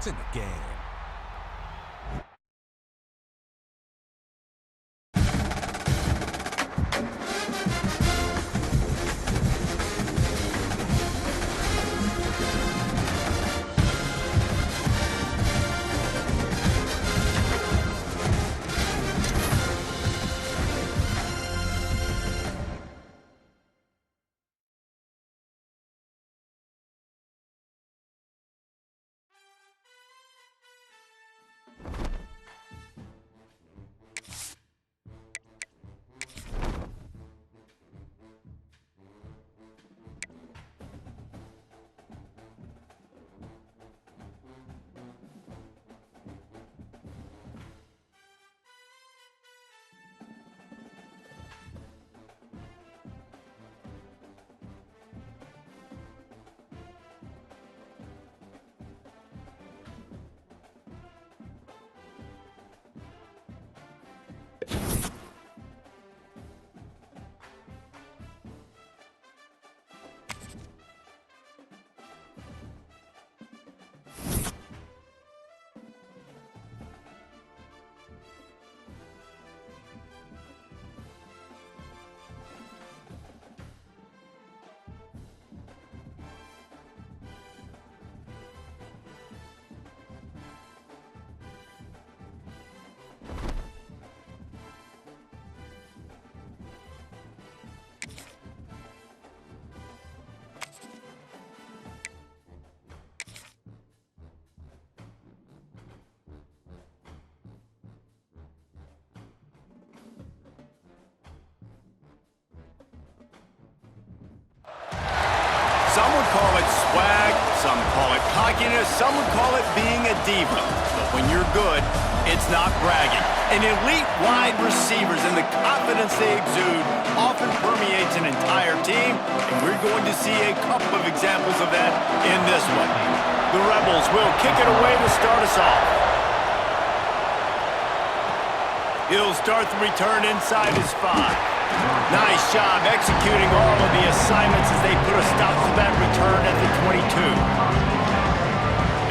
points in the game. Some would call it swag, some call it cockiness, some would call it being a diva. But when you're good, it's not bragging. And elite wide receivers and the confidence they exude often permeates an entire team, and we're going to see a couple of examples of that in this one. The Rebels will kick it away to start us off. He'll start the return inside his 5. Nice job executing all of the assignments as they put a stop to that return at the 22.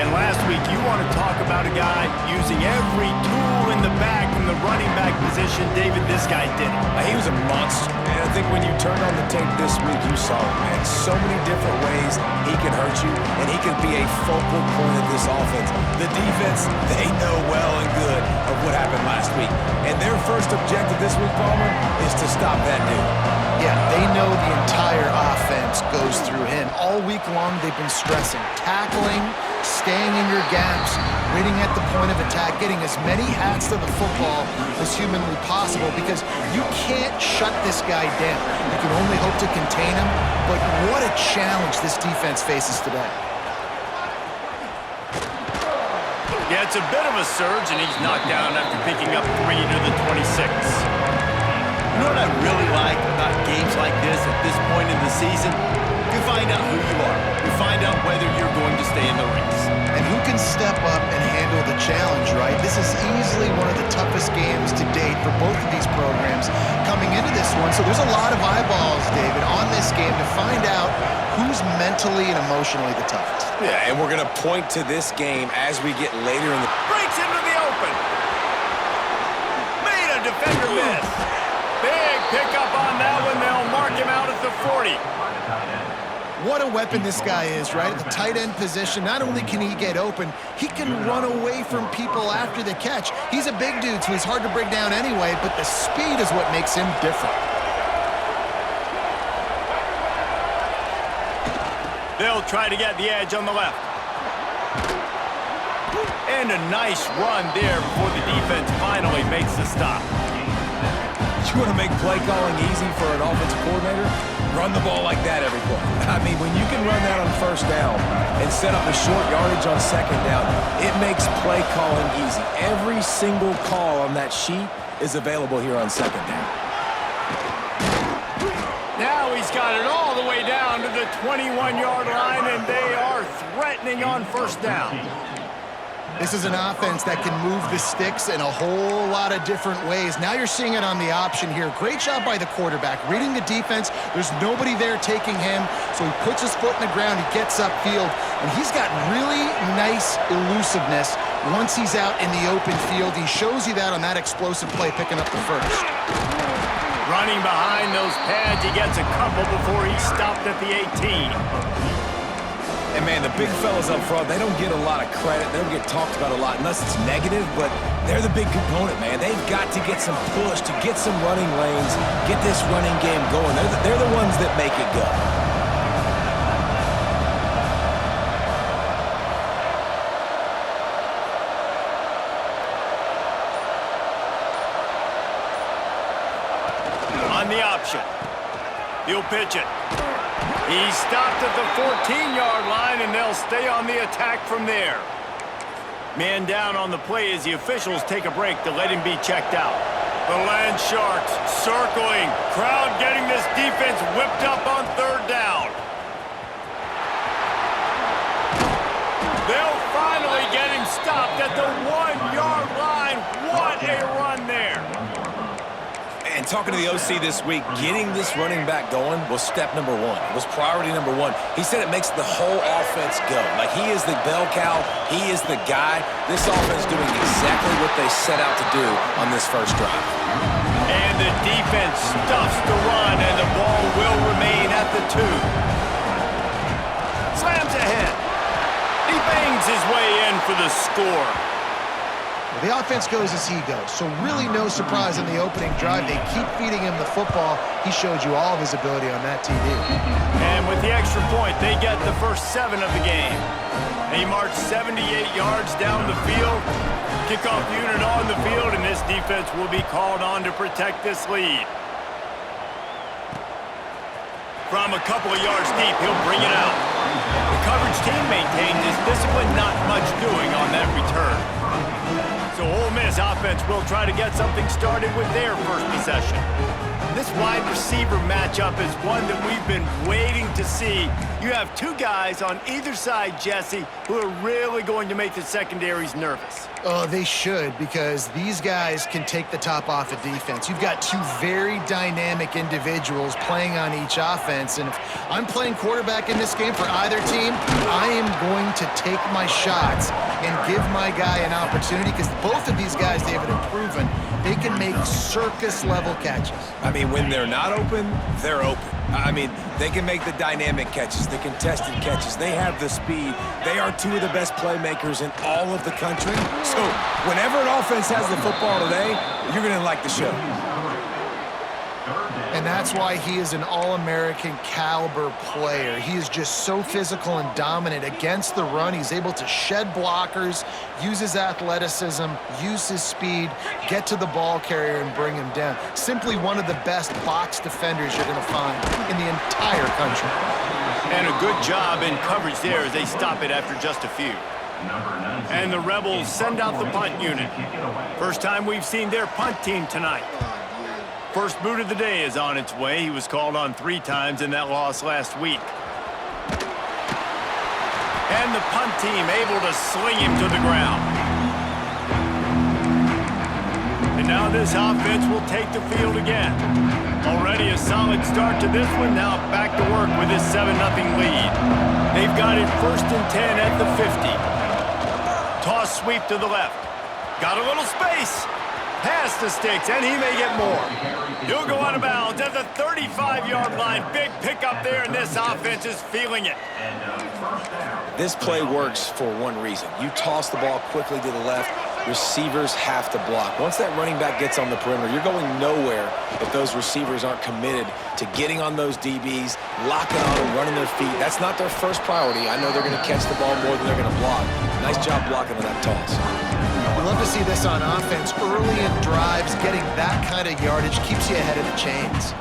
And last week, you want to talk about a guy using every tool in the bag from the running back position. David, this guy did it. He was a monster. And I think when you turned on the tape this week, you saw it, man. So many different ways he can hurt you, and he can be a focal point of this offense. The defense, they know well and good of what happened last week. And their first objective this week, Palmer, is to stop that dude. Yeah, they know the entire offense goes through him. All week long, they've been stressing, tackling, staying in your gaps, waiting at the point of attack, getting as many hats to the football as humanly possible, because you can't shut this guy down. You can only hope to contain him, but what a challenge this defense faces today. Yeah, it's a bit of a surge, and he's knocked down after picking up 3 to the 26. You know what I really like about games like this at this point in the season? You find out who you are. You find out whether you're going to stay in the race. And who can step up and handle the challenge, right? This is easily one of the toughest games to date for both of these programs coming into this one. So there's a lot of eyeballs, David, on this game to find out who's mentally and emotionally the toughest. Yeah, and we're going to point to this game as we get later in the... Breaks into the open. Made a defender miss. Big pickup on that one. They'll mark him out at the 40. What a weapon this guy is, right? At the tight end position, not only can he get open, he can run away from people after the catch. He's a big dude, so he's hard to break down anyway, but the speed is what makes him different. They'll try to get the edge on the left. And a nice run there before the defense finally makes the stop. You want to make play calling easy for an offensive coordinator? Run the ball like that every play. I mean, when you can run that on first down and set up a short yardage on second down, it makes play calling easy. Every single call on that sheet is available here on second down. Now he's got it all the way down to the 21-yard line, and they are threatening on first down. This is an offense that can move the sticks in a whole lot of different ways. Now you're seeing it on the option here. Great job by the quarterback. Reading the defense, there's nobody there taking him, so he puts his foot in the ground, he gets upfield, and he's got really nice elusiveness once he's out in the open field. He shows you that on that explosive play, picking up the first. Running behind those pads, he gets a couple before he stopped at the 18. And, man, the big fellas up front, they don't get a lot of credit. They don't get talked about a lot unless it's negative, but they're the big component, man. They've got to get some push, to get some running lanes, get this running game going. They're the ones that make it go. On the option. He'll pitch it. He stopped at the 14-yard line, and they'll stay on the attack from there. Man down on the play as the officials take a break to let him be checked out. The Land Sharks circling. Crowd getting this defense whipped up on third down. They'll finally get him stopped at the 1-yard line. What a run there. And talking to the OC this week, getting this running back going was step number one. It was priority number one. He said it makes the whole offense go. Like, he is the bell cow. He is the guy. This offense doing exactly what they set out to do on this first drive. And the defense stuffs the run, and the ball will remain at the 2. Slams ahead. He bangs his way in for the score. The offense goes as he goes, so really no surprise in the opening drive. They keep feeding him the football. He showed you all of his ability on that TD. And with the extra point, they get the first 7 of the game. He marched 78 yards down the field. Kickoff unit on the field, and this defense will be called on to protect this lead. From a couple of yards deep, he'll bring it out. The coverage team maintains his discipline, not much doing on that return. So Ole Miss offense will try to get something started with their first possession. This wide receiver matchup is one that we've been waiting to see. You have 2 guys on either side, Jesse, who are really going to make the secondaries nervous. Oh, they should, because these guys can take the top off a defense. You've got 2 very dynamic individuals playing on each offense, and if I'm playing quarterback in this game for either team, I am going to take my shots and give my guy an opportunity, because both of these guys, David, have proven they can make circus-level catches. I mean, when they're not open, they're open. I mean, they can make the dynamic catches, the contested catches. They have the speed. They are 2 of the best playmakers in all of the country. So whenever an offense has the football today, you're going to like the show. And that's why he is an All-American caliber player. He is just so physical and dominant against the run. He's able to shed blockers, use his athleticism, use his speed, get to the ball carrier and bring him down. Simply one of the best box defenders you're going to find in the entire country. And a good job in coverage there as they stop it after just a few. And the Rebels send out the punt unit. First time we've seen their punt team tonight. First boot of the day is on its way. He was called on 3 times in that loss last week. And the punt team able to sling him to the ground. And now this offense will take the field again. Already a solid start to this one. Now back to work with this 7-0 lead. They've got it 1st and 10 at the 50. Toss sweep to the left. Got a little space. Pass the sticks, and he may get more. He'll go out of bounds at the 35-yard line. Big pickup there, and this offense is feeling it. This play works for one reason. You toss the ball quickly to the left, receivers have to block. Once that running back gets on the perimeter, you're going nowhere if those receivers aren't committed to getting on those DBs, locking on them, running their feet. That's not their first priority. I know they're going to catch the ball more than they're going to block. Nice job blocking on that toss. We love to see this on offense. Early in drives, getting that kind of yardage keeps you ahead of the chains.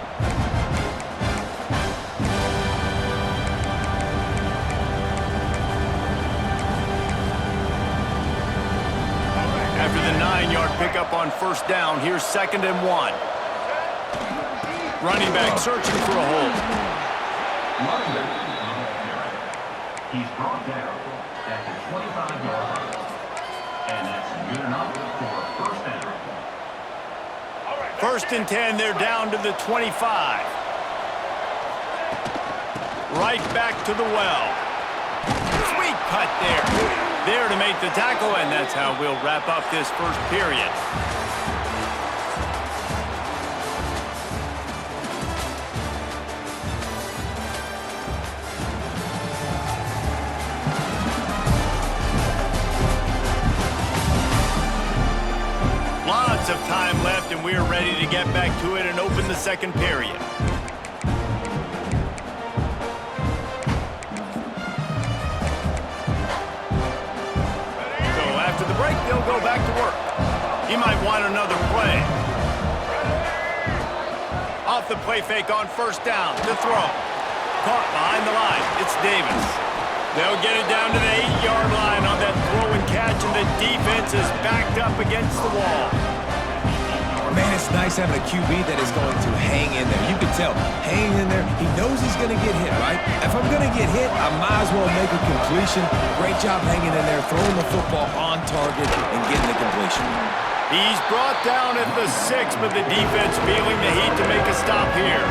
After the 9-yard pickup on 1st down, here's 2nd and 1. Running back searching for a hole. He's brought down at the 25-yard line. And that's good enough for first down. First and 10, they're down to the 25. Right back to the well. Sweet cut there. There to make the tackle, and that's how we'll wrap up this first period. Lots of time left, and we're ready to get back to it and open the second period. So after the break, they'll go back to work. He might want another play. Off the play fake on first down to throw. Caught behind the line. It's Davis. They'll get it down to the 8-yard line on that throw and catch, and the defense is backed up against the wall. Man, it's nice having a QB that is going to hang in there. You can tell, hanging in there, he knows he's going to get hit, right? If I'm going to get hit, I might as well make a completion. Great job hanging in there, throwing the football on target and getting the completion. He's brought down at the 6, but the defense feeling the heat to make a stop here.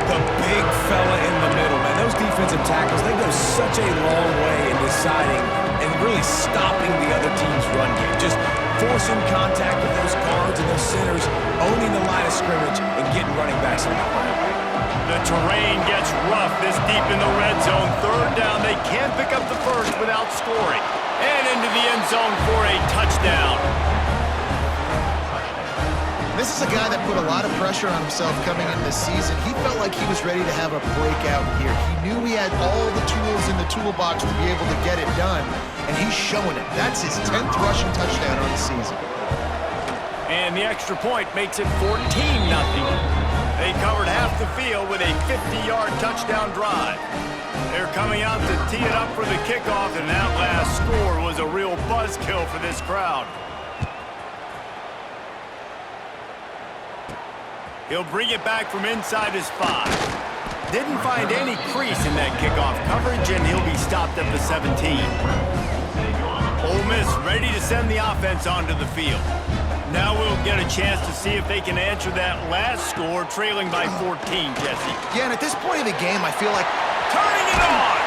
The big fella in the middle, man. Those defensive tackles, they go such a long way in deciding and really stopping the other team's run game. Just forcing contact with those guards and those centers, owning the line of scrimmage, and getting running backs on the ground. The terrain gets rough this deep in the red zone. Third down, they can't pick up the first without scoring. And into the end zone for a touchdown. This is a guy that put a lot of pressure on himself coming into this season. He felt like he was ready to have a breakout here. He knew he had all the tools in the toolbox to be able to get it done, and he's showing it. That's his 10th rushing touchdown on the season. And the extra point makes it 14-0. They covered half the field with a 50-yard touchdown drive. They're coming out to tee it up for the kickoff, and that last score was a real buzzkill for this crowd. He'll bring it back from inside his 5. Didn't find any crease in that kickoff coverage, and he'll be stopped at the 17. Ole Miss ready to send the offense onto the field. Now we'll get a chance to see if they can answer that last score, trailing by 14, Jesse. Yeah, and at this point of the game, I feel like... Turning it on!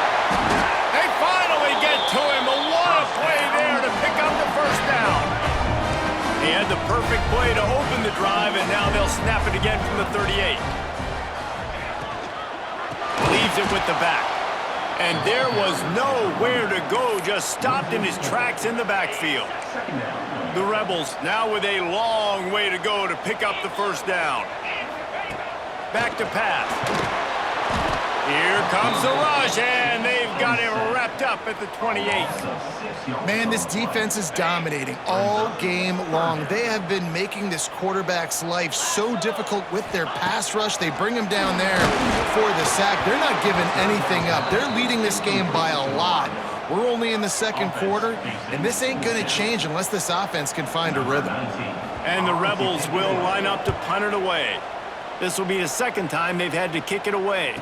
They finally get to him. What a play there to pick up the first down. He had the perfect play to open the drive, and now they'll snap it again from the 38. Leaves it with the back. And there was nowhere to go, just stopped in his tracks in the backfield. The Rebels now with a long way to go to pick up the first down. Back to pass. Here comes the rush, and they've got him wrapped up at the 28. Man, this defense is dominating all game long. They have been making this quarterback's life so difficult with their pass rush. They bring him down there for the sack. They're not giving anything up. They're leading this game by a lot. We're only in the second quarter, and this ain't going to change unless this offense can find a rhythm. And the Rebels will line up to punt it away. This will be the second time they've had to kick it away.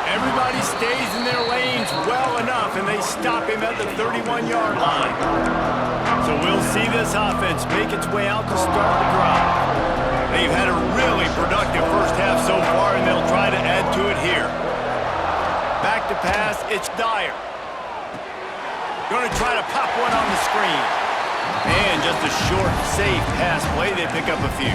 Everybody stays in their lanes well enough, and they stop him at the 31-yard line. So we'll see this offense make its way out to start the drive. They've had a really productive first half so far, and they'll try to add to it here. Back to pass, it's Dyer. Going to try to pop one on the screen. And just a short, safe pass play, they pick up a few.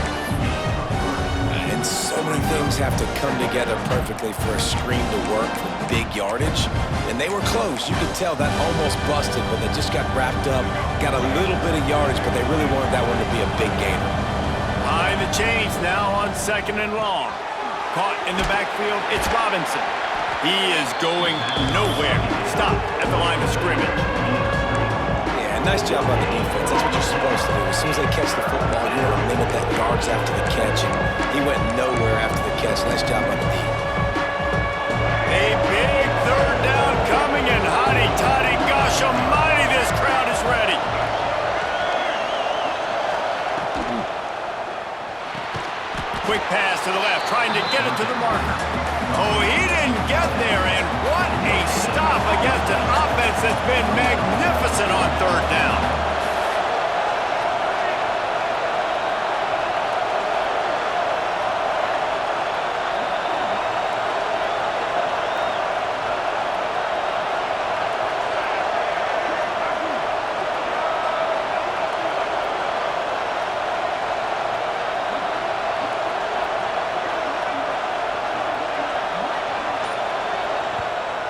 And so many things have to come together perfectly for a screen to work for big yardage. And they were close. You could tell that almost busted, but they just got wrapped up, got a little bit of yardage, but they really wanted that one to be a big gainer. Behind the chains now on second and long. Caught in the backfield, it's Robinson. He is going nowhere. Stopped at the line of scrimmage. Yeah, nice job by the defense. That's what you're supposed to do. As soon as they catch the football, you want to limit that yards after the catch. And he went nowhere after the catch. Nice job by the D. A big third down coming, and hotty toddy, gosh almighty, this crowd is ready. Quick pass to the left, trying to get it to the marker. Oh, he didn't get there, and what a stop against an offense that's been magnificent on third down.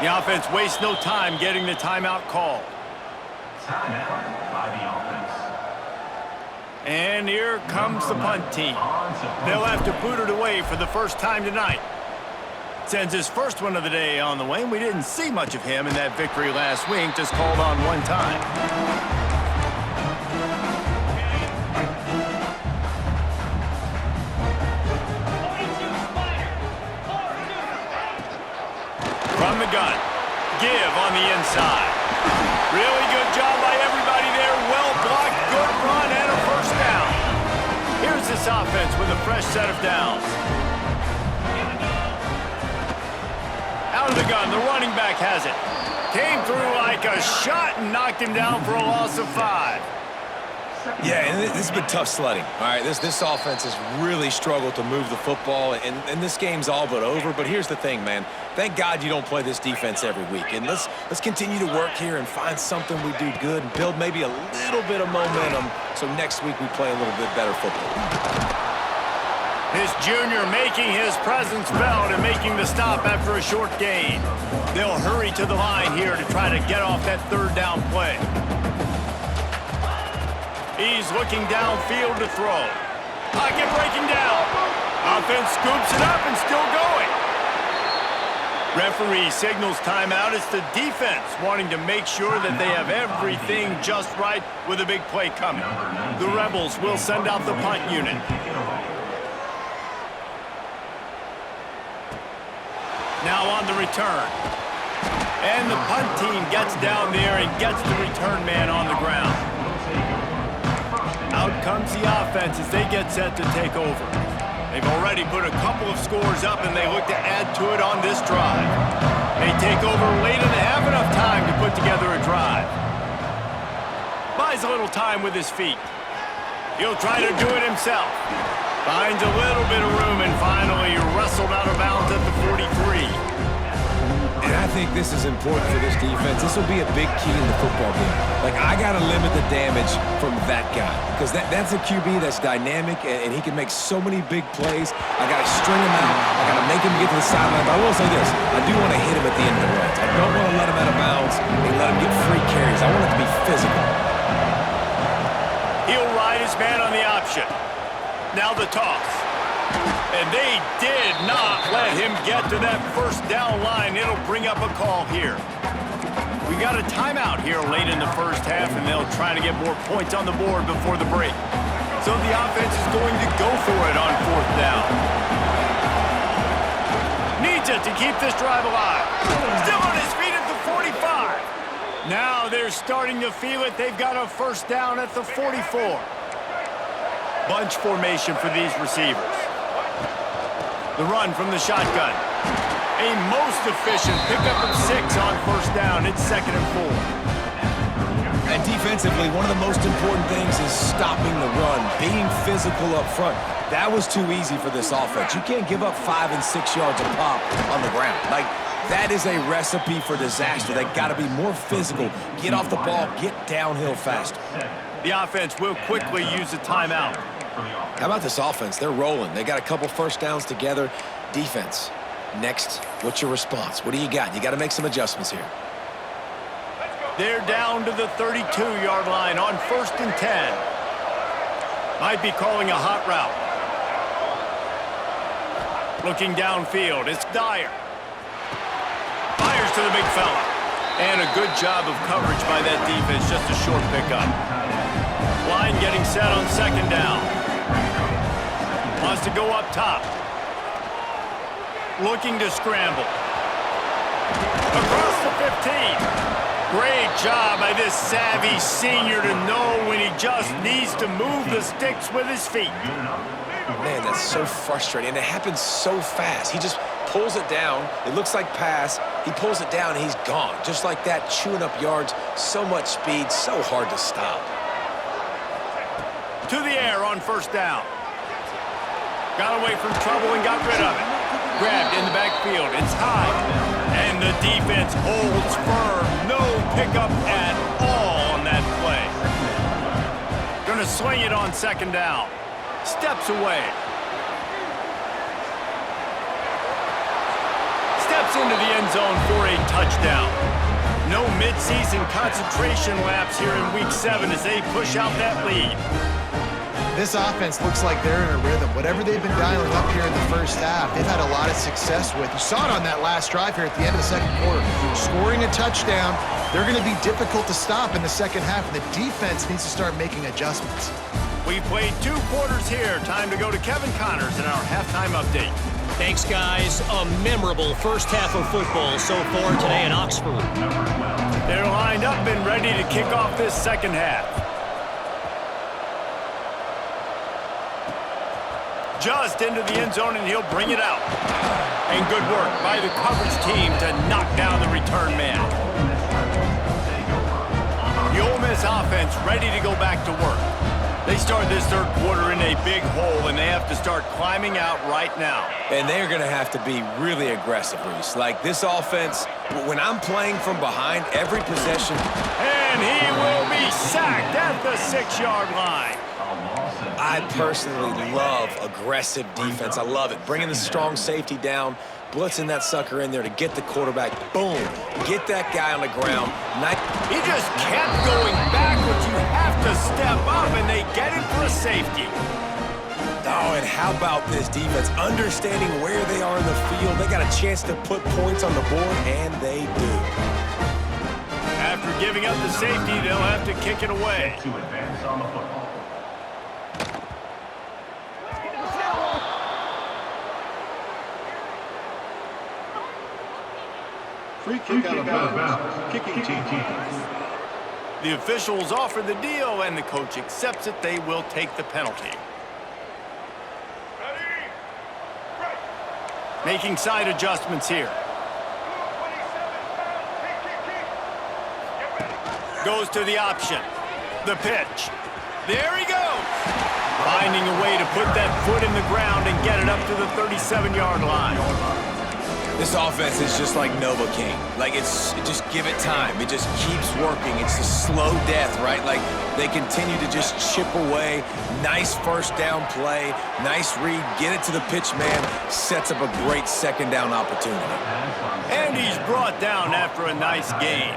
The offense wastes no time getting the timeout called. Timeout by the offense. And here comes the punt team. They'll have to boot it away for the first time tonight. Sends his first one of the day on the way. We didn't see much of him in that victory last week, just called on one time. From the gun, give on the inside. Really good job by everybody there. Well blocked, good run, and a first down. Here's this offense with a fresh set of downs. Out of the gun, the running back has it. Came through like a shot and knocked him down for a loss of 5. Yeah, and this has been tough sledding. All right, this offense has really struggled to move the football, and this game's all but over. But here's the thing, man. Thank God you don't play this defense every week. And let's continue to work here and find something we do good and build maybe a little bit of momentum so next week we play a little bit better football. This junior making his presence felt and making the stop after a short gain. They'll hurry to the line here to try to get off that third down play. He's looking downfield to throw. Pocket breaking down. Offense scoops it up and still going. Referee signals timeout. It's the defense wanting to make sure that they have everything just right with a big play coming. The Rebels will send out the punt unit. Now on the return. And the punt team gets down there and gets the return man on the ground. Out comes the offense as they get set to take over. They've already put a couple of scores up, and they look to add to it on this drive. They take over late and have enough time to put together a drive. Buys a little time with his feet. He'll try to do it himself. Finds a little bit of room, and finally wrestled out of bounds at the 43. And I think this is important for this defense. This will be a big key in the football game. Like, I got to limit the damage from that guy because that's a QB that's dynamic, and he can make so many big plays. I got to string him out. I got to make him get to the sideline. I will say this. I do want to hit him at the end of the runs. I don't want to let him out of bounds and let him get free carries. I want it to be physical. He'll ride his man on the option. Now the toss. And they did not let him get to that first down line. It'll bring up a call here. We got a timeout here late in the first half, and they'll try to get more points on the board before the break. So the offense is going to go for it on fourth down. Needs it to keep this drive alive. Still on his feet at the 45. Now they're starting to feel it. They've got a first down at the 44. Bunch formation for these receivers. The run from the shotgun. A most efficient pickup of 6 on first down. It's 2nd and 4. And defensively, one of the most important things is stopping the run, being physical up front. That was too easy for this offense. You can't give up 5 and 6 yards a pop on the ground. Like, that is a recipe for disaster. They got to be more physical, get off the ball, get downhill faster. The offense will quickly use a timeout. How about this offense? They're rolling. They got a couple first downs together. Defense, next, what's your response? What do you got? You got to make some adjustments here. They're down to the 32-yard line on 1st and 10. Might be calling a hot route. Looking downfield, it's Dyer. Fires to the big fella. And a good job of coverage by that defense, just a short pickup. Line getting set on 2nd down. Wants to go up top. Looking to scramble. Across the 15. Great job by this savvy senior to know when he just needs to move the sticks with his feet. Man, that's so frustrating, and it happens so fast. He just pulls it down. It looks like pass. He pulls it down, and he's gone. Just like that, chewing up yards. So much speed, so hard to stop. To the air on first down. Got away from trouble and got rid of it. Grabbed in the backfield. It's high. And the defense holds firm. No pickup at all on that play. Gonna swing it on second down. Steps away. Steps into the end zone for a touchdown. No midseason concentration laps here in Week 7 as they push out that lead. This offense looks like they're in a rhythm. Whatever they've been dialing up here in the first half, they've had a lot of success with. You saw it on that last drive here at the end of the second quarter. Scoring a touchdown, they're going to be difficult to stop in the second half, and the defense needs to start making adjustments. We've played 2 quarters here. Time to go to Kevin Connors in our halftime update. Thanks, guys. A memorable first half of football so far today in Oxford. They're lined up and ready to kick off this second half. Just into the end zone, and he'll bring it out. And good work by the coverage team to knock down the return man. The Ole Miss offense ready to go back to work. They start this third quarter in a big hole, and they have to start climbing out right now. And they're going to have to be really aggressive, Reese. Like this offense, when I'm playing from behind every possession. And he will be sacked at the 6-yard line. I personally love aggressive defense. I love it. Bringing the strong safety down, blitzing that sucker in there to get the quarterback. Boom. Get that guy on the ground. He just kept going backwards. You have to step up, and they get it for a safety. Oh, and how about this defense? Understanding where they are in the field. They got a chance to put points on the board, and they do. After giving up the safety, they'll have to kick it away. To advance on the football. Free kick out of bounds. Kicking team. The officials offer the deal, and the coach accepts it. They will take the penalty. Making side adjustments here. Goes to the option. The pitch. There he goes. Finding a way to put that foot in the ground and get it up to the 37-yard line. This offense is just like Novocaine. Like, just give it time. It just keeps working. It's the slow death, right? Like, they continue to just chip away. Nice first down play. Nice read. Get it to the pitch man. Sets up a great second down opportunity. And he's brought down after a nice gain.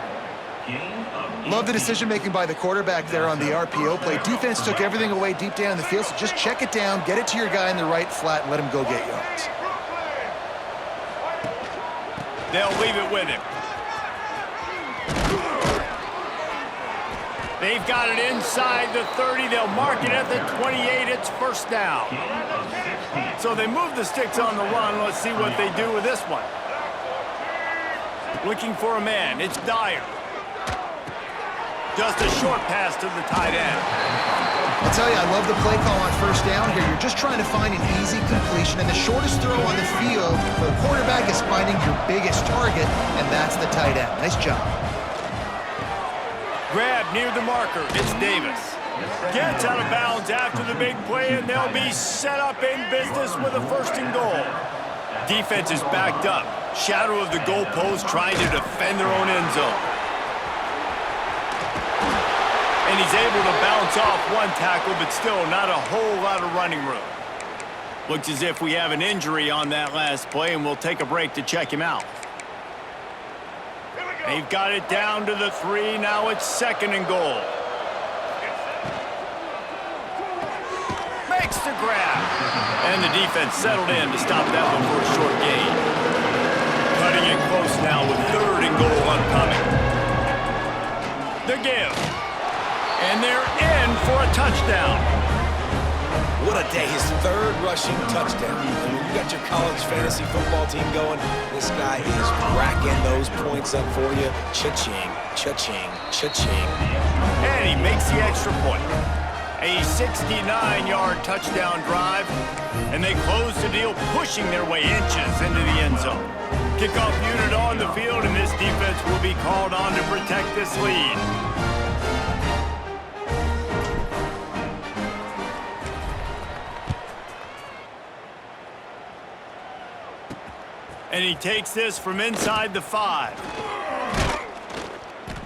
Love the decision-making by the quarterback there on the RPO play. Defense took everything away deep down in the field, so just check it down, get it to your guy in the right flat, and let him go get yards. They'll leave it with him. They've got it inside the 30. They'll mark it at the 28. It's first down. So they move the sticks on the run. Let's see what they do with this one. Looking for a man. It's Dyer. Just a short pass to the tight end. I'll tell you, I love the play call on first down here. You're just trying to find an easy completion, and the shortest throw on the field for the quarterback is finding your biggest target, and that's the tight end. Nice job. Grab near the marker. It's Davis. Gets out of bounds after the big play, and they'll be set up in business with a first and goal. Defense is backed up. Shadow of the goalpost trying to defend their own end zone. And he's able to bounce off one tackle, but still not a whole lot of running room. Looks as if we have an injury on that last play, and we'll take a break to check him out. They've got it down to the 3. Now it's second and goal. Makes the grab. And the defense settled in to stop that one for a short gain. Cutting it close now with third and goal upcoming. The give. And they're in for a touchdown. What a day. His third rushing touchdown. And when you got your college fantasy football team going, this guy is racking those points up for you. Cha-ching, cha-ching, cha-ching. And he makes the extra point. A 69-yard touchdown drive, and they close the deal, pushing their way inches into the end zone. Kickoff unit on the field, and this defense will be called on to protect this lead. And he takes this from inside the 5.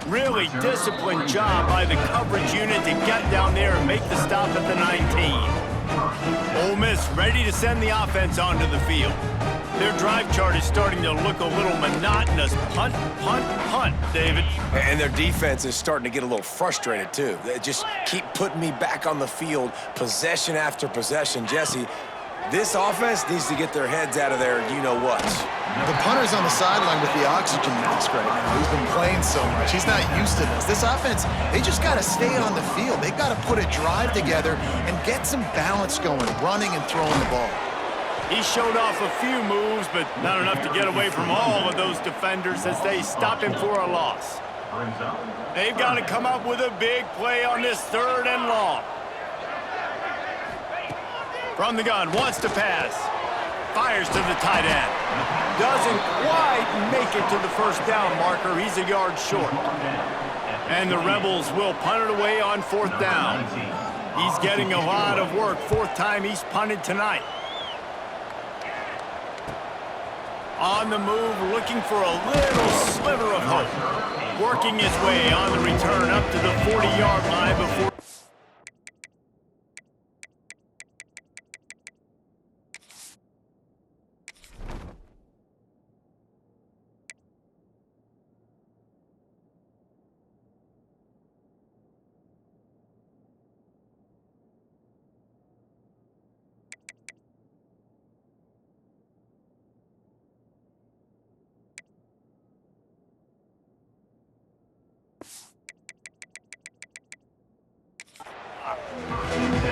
Really disciplined job by the coverage unit to get down there and make the stop at the 19. Ole Miss ready to send the offense onto the field. Their drive chart is starting to look a little monotonous. Punt, punt, punt, David. And their defense is starting to get a little frustrated, too. They just keep putting me back on the field, possession after possession. Jesse, this offense needs to get their heads out of there, you-know-what. The punter's on the sideline with the oxygen mask right now. He's been playing so much. He's not used to this. This offense, they just got to stay on the field. They got to put a drive together and get some balance going, running and throwing the ball. He showed off a few moves, but not enough to get away from all of those defenders as they stop him for a loss. They've got to come up with a big play on this 3rd and long. From the gun, wants to pass. Fires to the tight end. Doesn't quite make it to the first down marker. He's a yard short. And the Rebels will punt it away on 4th down. He's getting a lot of work. 4th time he's punted tonight. On the move, looking for a little sliver of hope. Working his way on the return up to the 40-yard line before...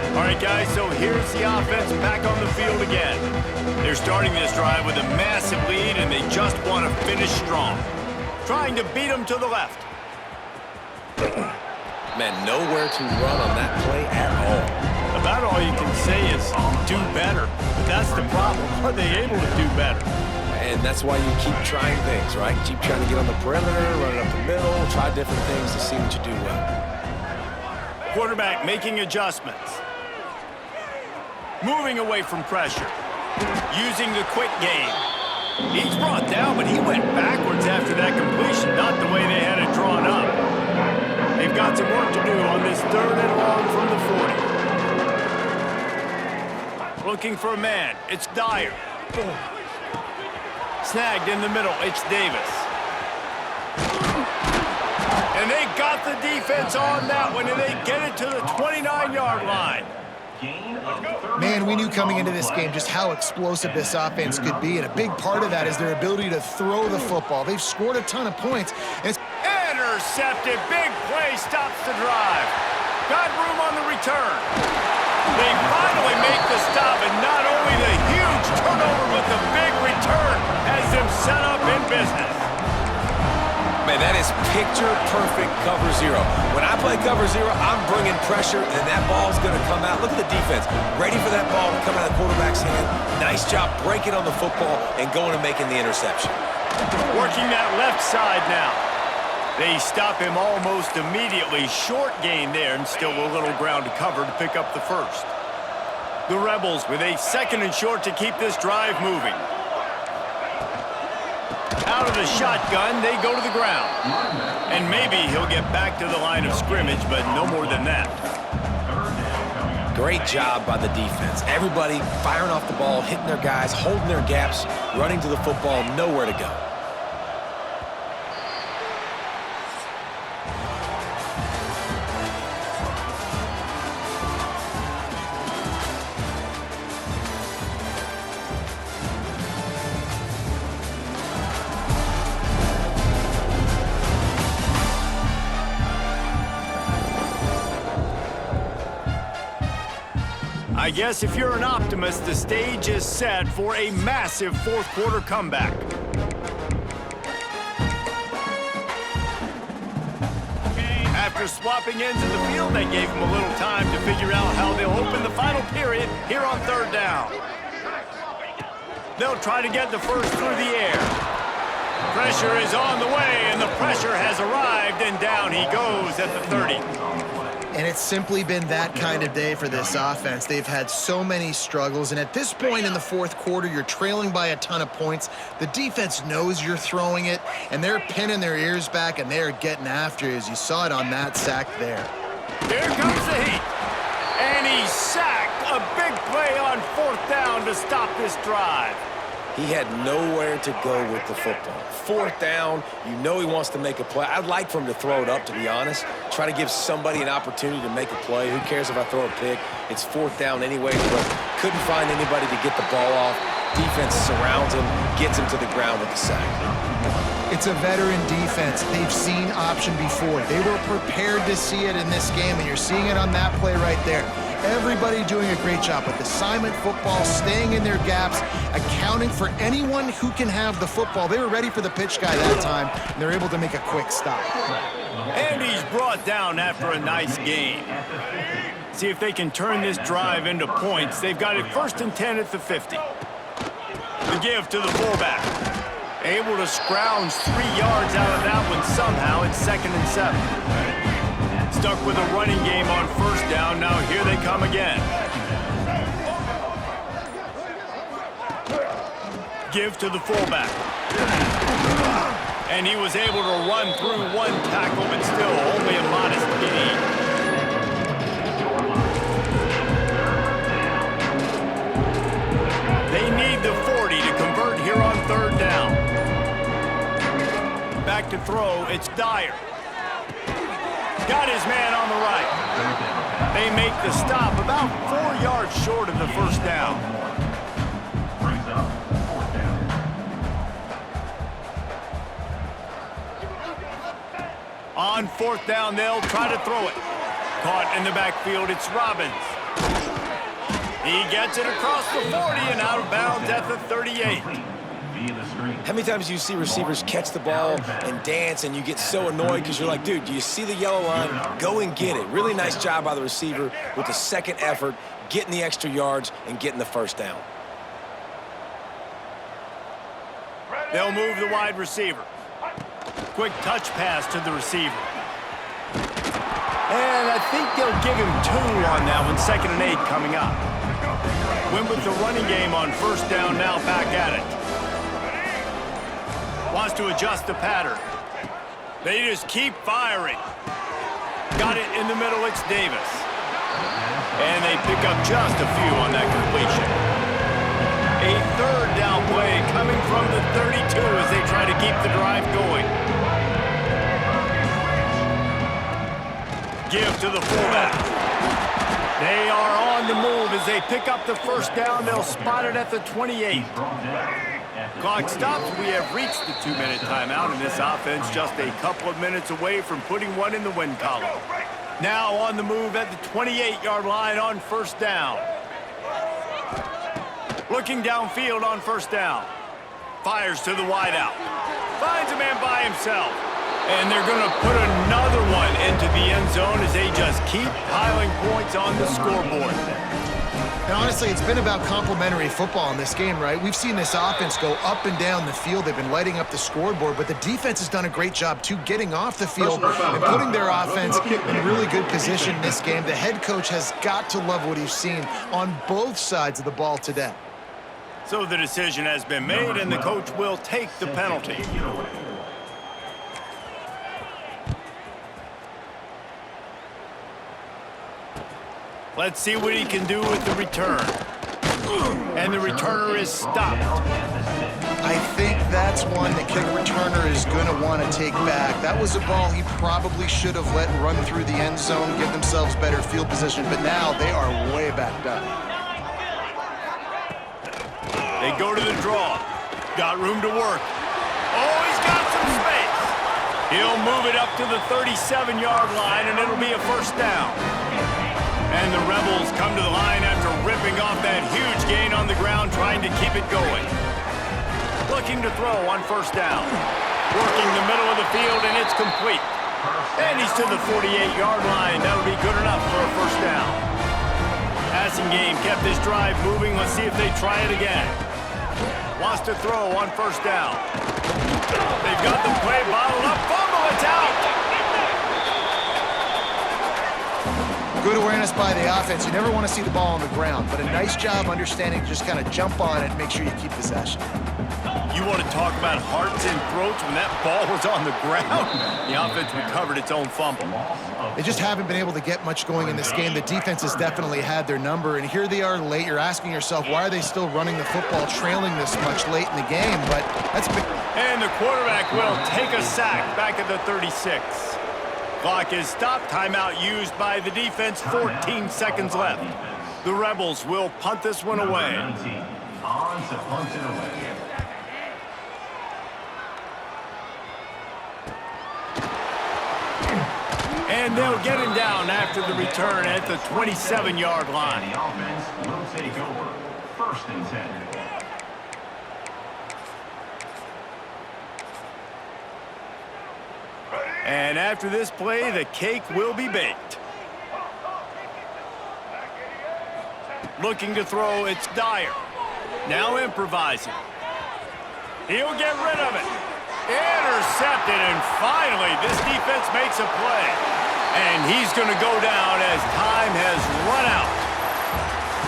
All right, guys, so here's the offense back on the field again. They're starting this drive with a massive lead, and they just want to finish strong. Trying to beat them to the left. Man, nowhere to run on that play at all. About all you can say is do better. But that's the problem. Are they able to do better? And that's why you keep trying things, right? Keep trying to get on the perimeter, run it up the middle, try different things to see what you do well. Quarterback making adjustments. Moving away from pressure. Using the quick game. He's brought down, but he went backwards after that completion, not the way they had it drawn up. They've got some work to do on this 3rd and long from the 40. Looking for a man. It's Dyer. Snagged in the middle. It's Davis. And they got the defense on that one, and they get it to the 29-yard line. Man, we knew coming into this game just how explosive this offense could be, and a big part of that is their ability to throw the football. They've scored a ton of points. And intercepted. Big play stops the drive. Got room on the return. They finally make the stop, and not only the huge turnover, but the big return has them set up in business. Man, that is picture-perfect cover zero. When I play cover zero, I'm bringing pressure, and that ball's going to come out. Look at the defense. Ready for that ball to come out of the quarterback's hand. Nice job breaking on the football and going and making the interception. Working that left side now. They stop him almost immediately. Short gain there, and still a little ground to cover to pick up the first. The Rebels with a 2nd and short to keep this drive moving. Out of the shotgun, they go to the ground. And maybe he'll get back to the line of scrimmage, but no more than that. Great job by the defense. Everybody firing off the ball, hitting their guys, holding their gaps, running to the football, nowhere to go. I guess if you're an optimist, the stage is set for a massive fourth-quarter comeback. After swapping ends in the field, they gave him a little time to figure out how they'll open the final period here on third down. They'll try to get the first through the air. Pressure is on the way, and the pressure has arrived, and down he goes at the 30. And it's simply been that kind of day for this offense. They've had so many struggles, and at this point in the fourth quarter, you're trailing by a ton of points. The defense knows you're throwing it, and they're pinning their ears back, and they're getting after you, as you saw it on that sack there. Here comes the heat, and he's sacked. A big play on fourth down to stop this drive. He had nowhere to go with the football. Fourth down, you know he wants to make a play. I'd like for him to throw it up, to be honest. Try to give somebody an opportunity to make a play. Who cares if I throw a pick? It's fourth down anyway, but couldn't find anybody to get the ball off. Defense surrounds him, gets him to the ground with the sack. It's a veteran defense. They've seen option before. They were prepared to see it in this game, and you're seeing it on that play right there. Everybody doing a great job with assignment football, staying in their gaps, accounting for anyone who can have the football. They were ready for the pitch guy that time, and they're able to make a quick stop. And he's brought down after a nice gain. See if they can turn this drive into points. They've got it 1st and 10 at the 50. The give to the fullback. Able to scrounge 3 yards out of that one somehow. It's 2nd and 7. Stuck with a running game on first down. Now here they come again. Give to the fullback. And he was able to run through one tackle, but still only a modest gain. They need the 40 to convert here on third down. Back to throw, it's Dyer. Got his man on the right. They make the stop about 4 yards short of the first down. Brings up fourth down. On fourth down, they'll try to throw it. Caught in the backfield, it's Robbins. He gets it across the 40 and out of bounds at the 38. How many times do you see receivers catch the ball and dance and you get so annoyed because you're like, dude, do you see the yellow line? Go and get it. Really nice job by the receiver with the second effort, getting the extra yards and getting the first down. They'll move the wide receiver. Quick touch pass to the receiver. And I think they'll give him 2 on that one. 2nd and 8 coming up. Went with the running game on first down, now back at it. Wants to adjust the pattern. They just keep firing. Got it in the middle, it's Davis. And they pick up just a few on that completion. A third down play coming from the 32 as they try to keep the drive going. Give to the fullback. They are on the move as they pick up the first down. They'll spot it at the 28. Clock stops. We have reached the 2-minute timeout, and this offense just a couple of minutes away from putting one in the win column. Now on the move at the 28-yard line on first down. Looking downfield on first down. Fires to the wideout. Finds a man by himself. And they're going to put another one into the end zone as they just keep piling points on the scoreboard. And honestly, it's been about complementary football in this game, right? We've seen this offense go up and down the field. They've been lighting up the scoreboard, but the defense has done a great job, too, getting off the field and putting their offense in really good position in this game. The head coach has got to love what he's seen on both sides of the ball today. So the decision has been made, and the coach will take the penalty. Let's see what he can do with the return. And the returner is stopped. I think that's one the kick returner is going to want to take back. That was a ball he probably should have let run through the end zone, give themselves better field position, but now they are way backed up. They go to the draw. Got room to work. Oh, he's got some space. He'll move it up to the 37-yard line, and it'll be a first down. And the Rebels come to the line after ripping off that huge gain on the ground, trying to keep it going. Looking to throw on first down. Working the middle of the field, and it's complete. And he's to the 48-yard line. That'll be good enough for a first down. Passing game kept this drive moving. Let's see if they try it again. Wants to throw on first down. They've got the play bottled up. Fumble, it's out. Good awareness by the offense. You never want to see the ball on the ground, but a nice job understanding to just kind of jump on it and make sure you keep possession. You want to talk about hearts and throats when that ball was on the ground? The offense recovered its own fumble. They just haven't been able to get much going in this game. The defense has definitely had their number, and here they are late. You're asking yourself, why are they still running the football, trailing this much late in the game? But that's been... And the quarterback will take a sack back at the 36. Clock is stopped. Timeout used by the defense. 14 seconds left. The Rebels will punt this one away. 19 on to punt it away. And they'll get him down after the return at the 27-yard line. The offense will take over. 1st and 10. And after this play, the cake will be baked. Looking to throw, it's Dyer. Now improvising. He'll get rid of it. Intercepted, and finally, this defense makes a play. And he's going to go down as time has run out.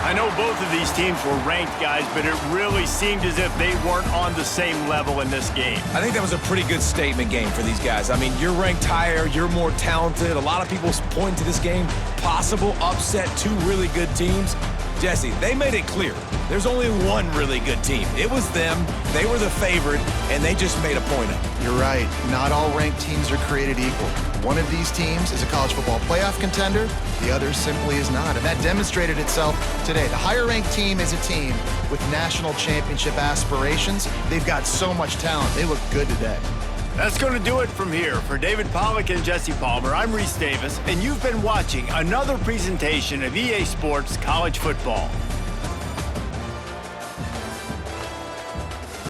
I know both of these teams were ranked, guys, but it really seemed as if they weren't on the same level in this game. I think that was a pretty good statement game for these guys. I mean, you're ranked higher, you're more talented. A lot of people point to this game, possible upset, 2 really good teams. Jesse, they made it clear. There's only one really good team. It was them. They were the favorite, and they just made a point of it. You're right. Not all ranked teams are created equal. One of these teams is a college football playoff contender. The other simply is not, and that demonstrated itself today. The higher-ranked team is a team with national championship aspirations. They've got so much talent. They look good today. That's going to do it from here. For David Pollack and Jesse Palmer, I'm Reese Davis, and you've been watching another presentation of EA Sports College Football.